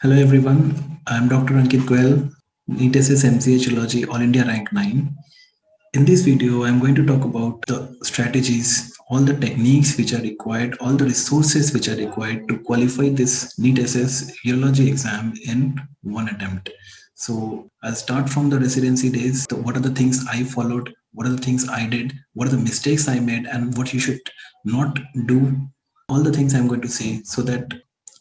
Hello everyone, I am Dr. Ankit Goel, NEET SS MCH Geology All India Rank 9. In this video, I am going to talk about the strategies, all the techniques which are required, all the resources which are required to qualify this NEET SS Urology exam in one attempt. So I'll start from the residency days. What are the things I followed? What are the things I did? What are the mistakes I made? And what you should not do? All the things I'm going to say so that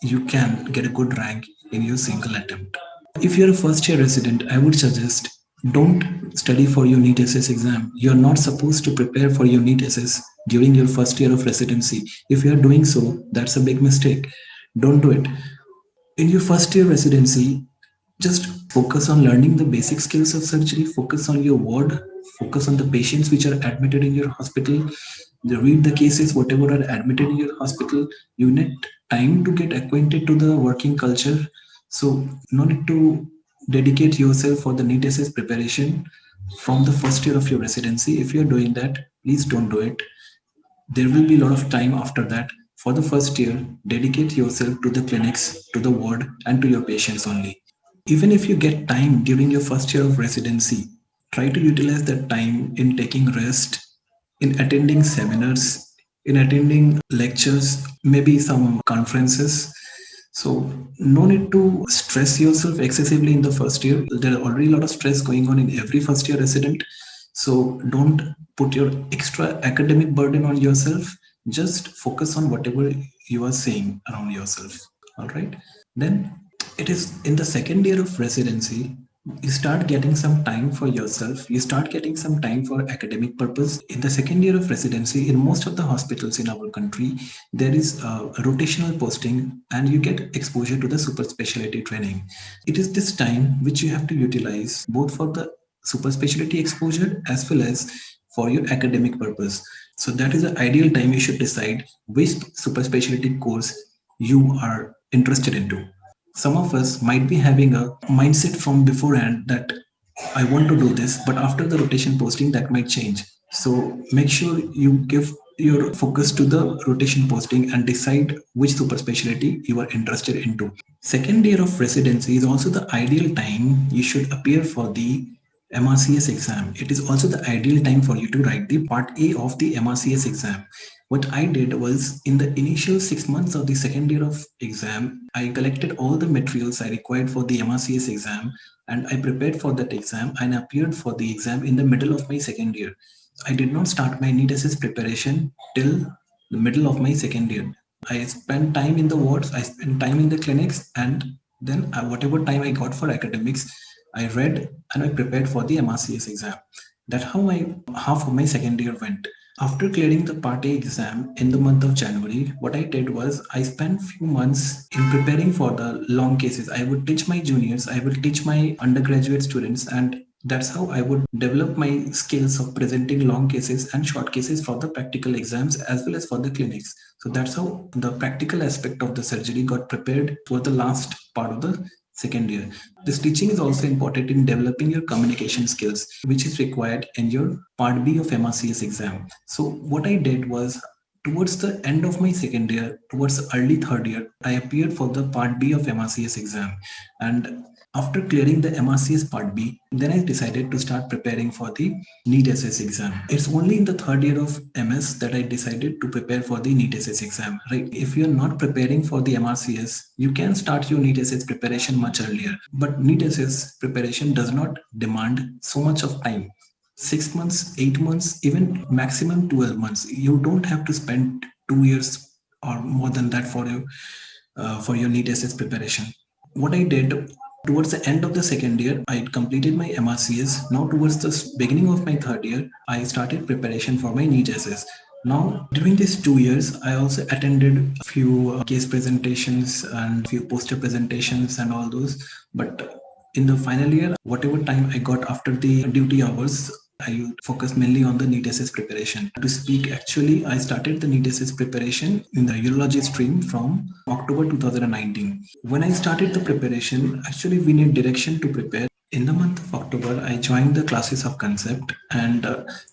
you can get a good rank in your single attempt. If you're a first year resident, I would suggest don't study for your NEET SS exam. You're not supposed to prepare for your NEET SS during your first year of residency. If you're doing so, that's a big mistake. Don't do it. In your first year residency, just focus on learning the basic skills of surgery, focus on your ward, focus on the patients which are admitted in your hospital, read the cases, whatever are admitted in your hospital. You need time to get acquainted to the working culture. So no need to dedicate yourself for the NEET SS preparation from the first year of your residency. If you're doing that, please don't do it. There will be a lot of time after that. For the first year, dedicate yourself to the clinics, to the ward, and to your patients only. Even if you get time during your first year of residency, try to utilize that time in taking rest, in attending seminars, in attending lectures, maybe some conferences. So, no need to stress yourself excessively in the first year. There are already a lot of stress going on in every first year resident. So, don't put your extra academic burden on yourself. Just focus on whatever you are saying around yourself. All right. Then it is in the second year of residency, you start getting some time for yourself, you start getting some time for academic purpose. In the second year of residency, in most of the hospitals in our country, there is a rotational posting and you get exposure to the super specialty training. It is this time which you have to utilize both for the super specialty exposure as well as for your academic purpose. So that is the ideal time you should decide which super specialty course you are interested into. Some of us might be having a mindset from beforehand that I want to do this, but after the rotation posting, that might change. So make sure you give your focus to the rotation posting and decide which super specialty you are interested into. Second year of residency is also the ideal time you should appear for the MRCS exam. It is also the ideal time for you to write the part A of the MRCS exam. What I did was in the initial 6 months of the second year of exam, I collected all the materials I required for the MRCS exam and I prepared for that exam and appeared for the exam in the middle of my second year. I did not start my NEET SS preparation till the middle of my second year. I spent time in the wards, I spent time in the clinics, and then whatever time I got for academics, I read and I prepared for the MRCS exam. That's how my half of my second year went. After clearing the Part A exam in the month of January, what I did was I spent few months in preparing for the long cases. I would teach my juniors, I would teach my undergraduate students, and that's how I would develop my skills of presenting long cases and short cases for the practical exams as well as for the clinics. So that's how the practical aspect of the surgery got prepared for the last part of the second year. This teaching is also important in developing your communication skills, which is required in your Part B of MRCS exam. So what I did was towards the end of my second year, towards the early third year, I appeared for the Part B of MRCS exam. And after clearing the MRCS Part B, then I decided to start preparing for the NEET SS exam. It's only in the third year of MS that I decided to prepare for the NEET SS exam, right? If you're not preparing for the MRCS, you can start your NEET SS preparation much earlier. But NEET SS preparation does not demand so much of time. 6 months, 8 months, even maximum 12 months. You don't have to spend 2 years or more than that for your NEET SS preparation. What I did towards the end of the second year, I completed my MRCS. Now, towards the beginning of my third year, I started preparation for my NEET SS. Now, during these 2 years, I also attended a few case presentations and few poster presentations and all those. But in the final year, whatever time I got after the duty hours, I focused mainly on the NEET SS preparation. To speak, actually, I started the NEET SS preparation in the urology stream from October 2019. When I started the preparation, actually, we need direction to prepare. In the month of October, I joined the classes of concept and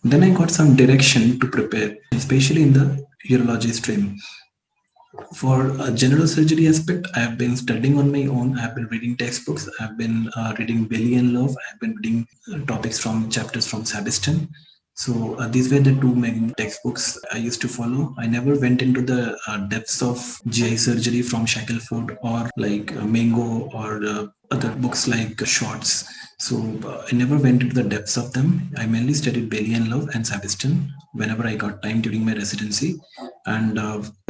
then I got some direction to prepare, especially in the urology stream. For a general surgery aspect, I have been studying on my own. I have been reading textbooks. I have been reading Bailey and Love. I have been reading topics from chapters from Sabiston. So these were the two main textbooks I used to follow. I never went into the depths of GI surgery from Shackelford or like Mango or other books like Shorts. So I never went into the depths of them. I mainly studied Bailey and Love and Sabiston whenever I got time during my residency. And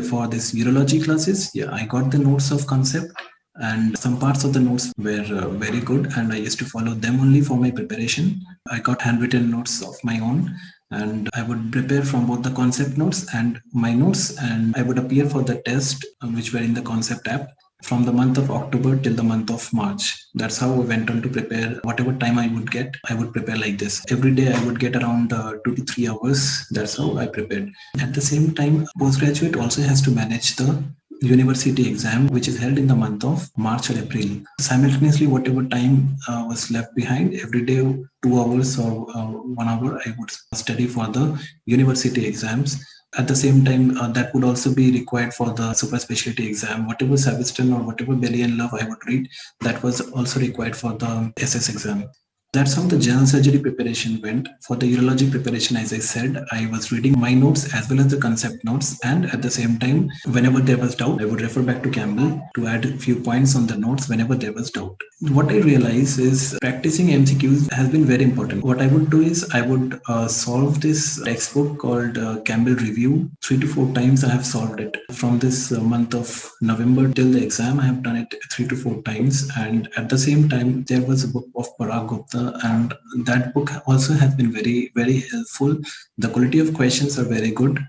for this urology classes, yeah, I got the notes of concept, and some parts of the notes were very good, and I used to follow them only for my preparation. I got handwritten notes of my own, and I would prepare from both the concept notes and my notes, and I would appear for the test which were in the concept app from the month of October till the month of March. That's how I went on to prepare. Whatever time I would get, I would prepare like this. Every day I would get around 2 to 3 hours. That's how I prepared. At the same time, postgraduate also has to manage the university exam, which is held in the month of March or April. Simultaneously, whatever time was left behind, every day 2 hours or 1 hour, I would study for the university exams. At the same time, that would also be required for the super specialty exam. Whatever Saviston or whatever Belly and Love I would read, that was also required for the SS exam. That's how the general surgery preparation went. For the urology preparation, as I said, I was reading my notes as well as the concept notes, and at the same time, whenever there was doubt, I would refer back to Campbell to add a few points on the notes whenever there was doubt. What I realize is practicing MCQs has been very important. What I would do is I would solve this textbook called Campbell Review 3 to 4 times. I have solved it from this month of November till the exam. I have done it 3 to 4 times, and at the same time, there was a book of Parag Gupta, and that book also has been very helpful. The quality of questions are very good.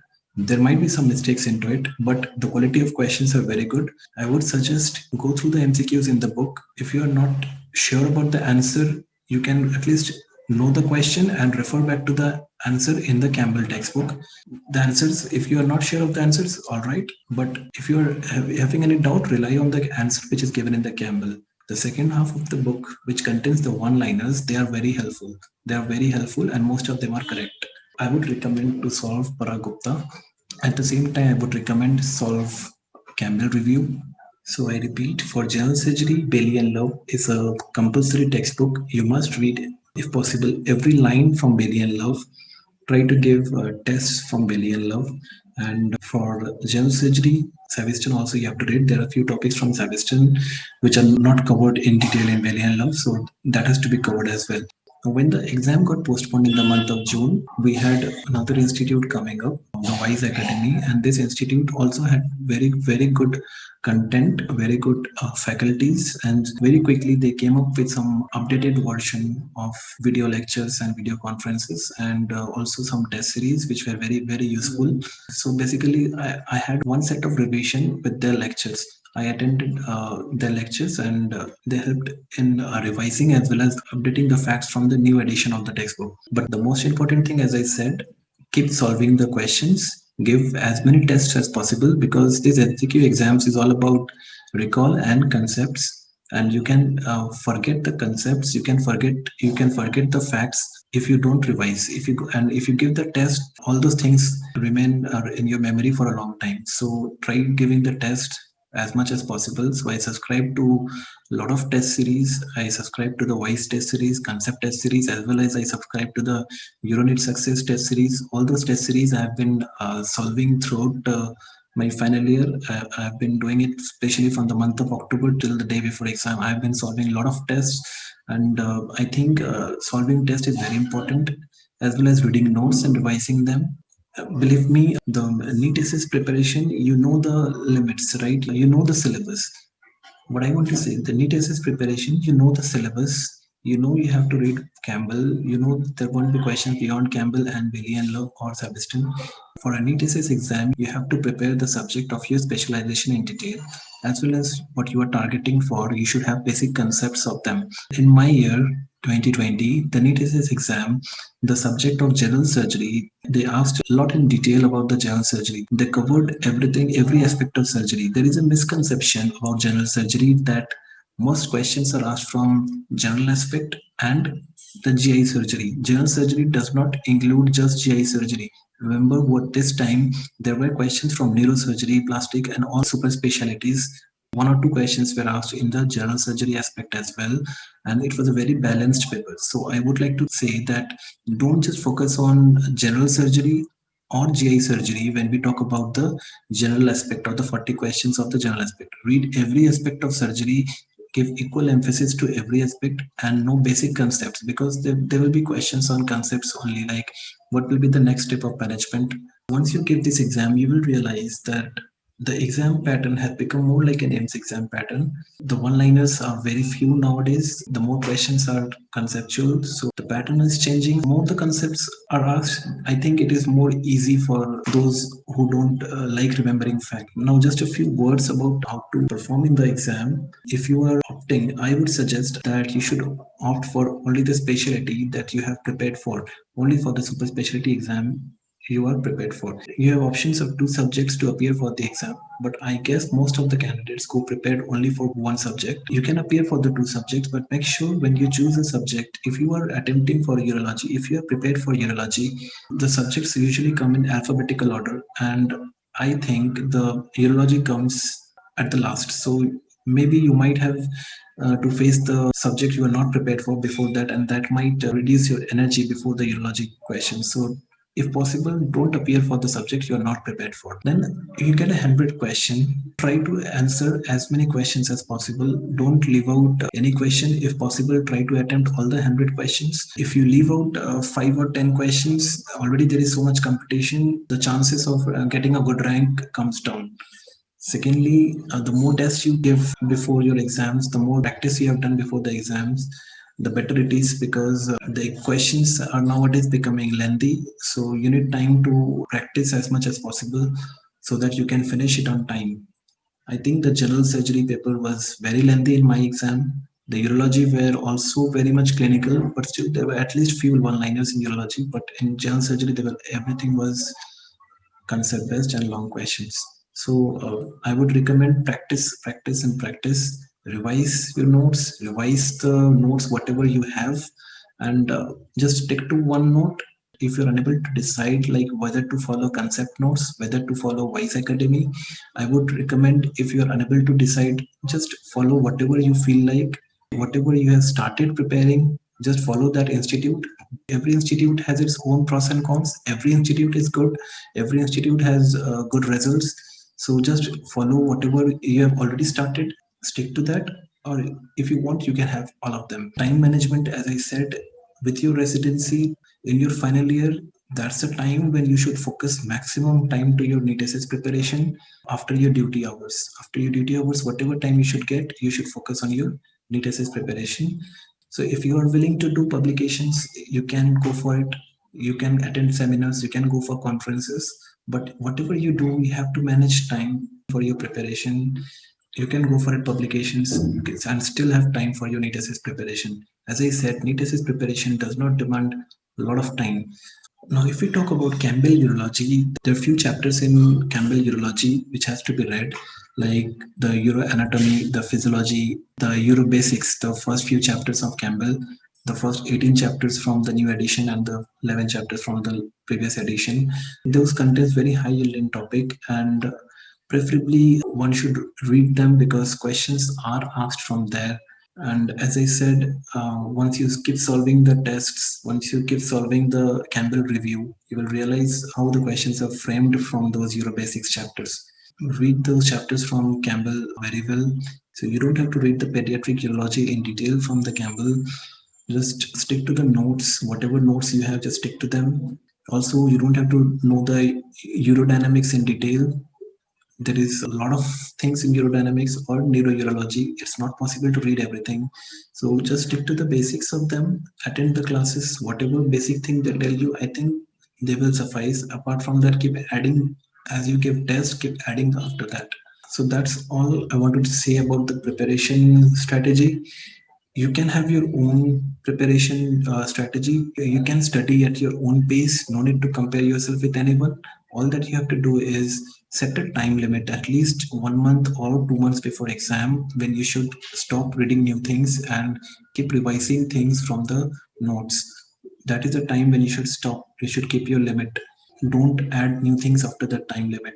There might be some mistakes into it, but the quality of questions are very good. I would suggest go through the MCQs in the book. If you are not sure about the answer, you can at least know the question and refer back to the answer in the Campbell textbook. The answers, if you are not sure of the answers, all right. But if you are having any doubt, rely on the answer which is given in the Campbell. The second half of the book, which contains the one-liners, they are very helpful. They are very helpful, and most of them are correct. I would recommend to solve Paragupta. At the same time, I would recommend solve Campbell Review. So I repeat, for general surgery, Bailey and Love is a compulsory textbook. You must read, if possible, every line from Bailey and Love. Try to give tests from Bailey and Love. And for general surgery, Saviston also you have to read. There are a few topics from Saviston which are not covered in detail in Bailey and Love, so that has to be covered as well. When the exam got postponed in the month of June, we had another institute coming up, the Wise Academy, and this institute also had very good content, very good faculties, and very quickly they came up with some updated version of video lectures and video conferences, and also some test series which were very useful. So basically, I had one set of revision with their lectures. I attended their lectures, and they helped in revising as well as updating the facts from the new edition of the textbook. But the most important thing, as I said, keep solving the questions, give as many tests as possible, because these MCQ exams is all about recall and concepts, and you can forget the concepts, you can forget the facts if you don't revise. If you give the test, all those things remain in your memory for a long time. So try giving the test as much as possible. So I subscribe to a lot of test series. I subscribe to the Wise test series, Concept test series, as well as I subscribe to the Euroneet Success test series. All those test series I have been solving throughout my final year. I've been doing it especially from the month of October till the day before exam. I've been solving a lot of tests, and I think solving tests is very important, as well as reading notes and revising them. Believe me, the NEET SS preparation, you know the limits, right? You know the syllabus. What I want to say, the NEET SS preparation, you know the syllabus, you know you have to read Campbell, you know there won't be questions beyond Campbell and Bailey and Love or Sabiston. For a NEET SS exam, you have to prepare the subject of your specialization in detail, as well as what you are targeting for. You should have basic concepts of them. In my year, 2020, the NEET SS exam, the subject of general surgery, they asked a lot in detail about the general surgery. They covered everything, every aspect of surgery. There is a misconception about general surgery that most questions are asked from general aspect and the GI surgery. General surgery does not include just GI surgery. Remember what this time there were questions from neurosurgery, plastic, and all super specialties. One or two questions were asked in the general surgery aspect as well, and it was a very balanced paper. So I would like to say that don't just focus on general surgery or GI surgery when we talk about the general aspect or the 40 questions of the general aspect. Read every aspect of surgery, give equal emphasis to every aspect, and know basic concepts, because there will be questions on concepts only, like what will be the next step of management. Once you give this exam, you will realize that the exam pattern has become more like an AIMS exam pattern. The one-liners are very few nowadays. The more questions are conceptual, so the pattern is changing. The more the concepts are asked, I think it is more easy for those who don't like remembering fact. Now, just a few words about how to perform in the exam. If you are opting, I would suggest that you should opt for only the specialty that you have prepared for, only for the super specialty exam you are prepared for. You have options of two subjects to appear for the exam, but I guess most of the candidates go prepared only for one subject. You can appear for the two subjects, but make sure when you choose a subject, if you are attempting for urology, if you are prepared for urology, the subjects usually come in alphabetical order, and I think the urology comes at the last. So maybe you might have to face the subject you are not prepared for before that, and that might reduce your energy before the urology question. So if possible, don't appear for the subject you are not prepared for. Then you get a 100 question. Try to answer as many questions as possible. Don't leave out any question. If possible, try to attempt all the 100 questions. If you leave out 5 or 10 questions, already there is so much competition. The chances of getting a good rank comes down. Secondly, the more tests you give before your exams, the more practice you have done before the exams, the better it is, because the questions are nowadays becoming lengthy. So you need time to practice as much as possible so that you can finish it on time. I think the general surgery paper was very lengthy in my exam. The urology were also very much clinical, but still there were at least few one-liners in urology. But in general surgery, there were, everything was concept based and long questions. So I would recommend practice, practice, and practice. Revise your notes, revise the notes whatever you have, and just stick to one note. If you're unable to decide like whether to follow concept notes, whether to follow Wise Academy, I would recommend, if you're unable to decide, just follow whatever you feel like, whatever you have started preparing, just follow that institute. Every institute has its own pros and cons. Every institute is good, every institute has good results. So just follow whatever you have already started, stick to that. Or if you want, you can have all of them. Time management, as I said, with your residency in your final year, that's the time when you should focus maximum time to your NEET SS preparation. After your duty hours, after your duty hours, whatever time you should get, you should focus on your NEET SS preparation. So if you are willing to do publications, you can go for it. You can attend seminars, you can go for conferences, but whatever you do, you have to manage time for your preparation. You can go for it publications and still have time for your NEET SS preparation. As I said, NEET SS preparation does not demand a lot of time. Now, if we talk about Campbell Urology, there are few chapters in Campbell Urology which has to be read, like the Uroanatomy, the Physiology, the Urobasics, the first few chapters of Campbell, the first 18 chapters from the new edition and the 11 chapters from the previous edition. Those contains very high yielding topic, and preferably one should read them because questions are asked from there. And as I said, once you keep solving the tests, once you keep solving the Campbell review, you will realize how the questions are framed from those Eurobasics chapters. Read those chapters from Campbell very well. So you don't have to read the pediatric urology in detail from the Campbell. Just stick to the notes, whatever notes you have, just stick to them. Also, you don't have to know the urodynamics in detail. There is a lot of things in urodynamics or neurourology. It's not possible to read everything. So just stick to the basics of them, attend the classes, whatever basic thing they tell you, I think they will suffice. Apart from that, keep adding as you give tests, keep adding after that. So that's all I wanted to say about the preparation strategy. You can have your own preparation strategy. You can study at your own pace. No need to compare yourself with anyone. All that you have to do is set a time limit, at least 1 month or 2 months before exam, when you should stop reading new things and keep revising things from the notes. That is the time when you should stop. You should keep your limit. don't add new things after the time limit,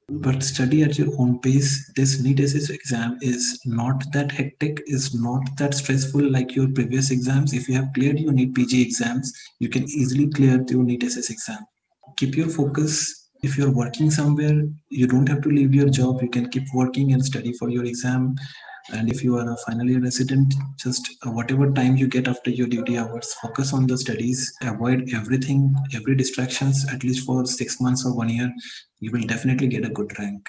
but study at your own pace. This NEET SS exam is not that hectic, is not that stressful like your previous exams. If you have cleared your NEET PG exams, you can easily clear your NEET SS exam. Keep your focus. If you're working somewhere, you don't have to leave your job. You can keep working and study for your exam. And if you are a final year resident, just whatever time you get after your duty hours, focus on the studies. Avoid everything, every distractions, at least for 6 months or 1 year. You will definitely get a good rank.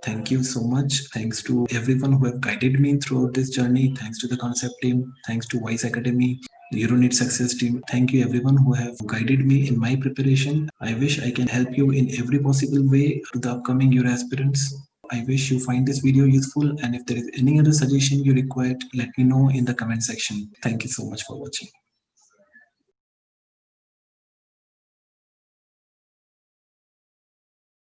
Thank you so much. Thanks to everyone who have guided me throughout this journey. Thanks to the concept team. Thanks to Wise Academy, the Euroneet Success team. Thank you everyone who have guided me in my preparation. I wish I can help you in every possible way to the upcoming Euro aspirants. I wish you find this video useful, and if there is any other suggestion you require, let me know in the comment section. Thank you so much for watching.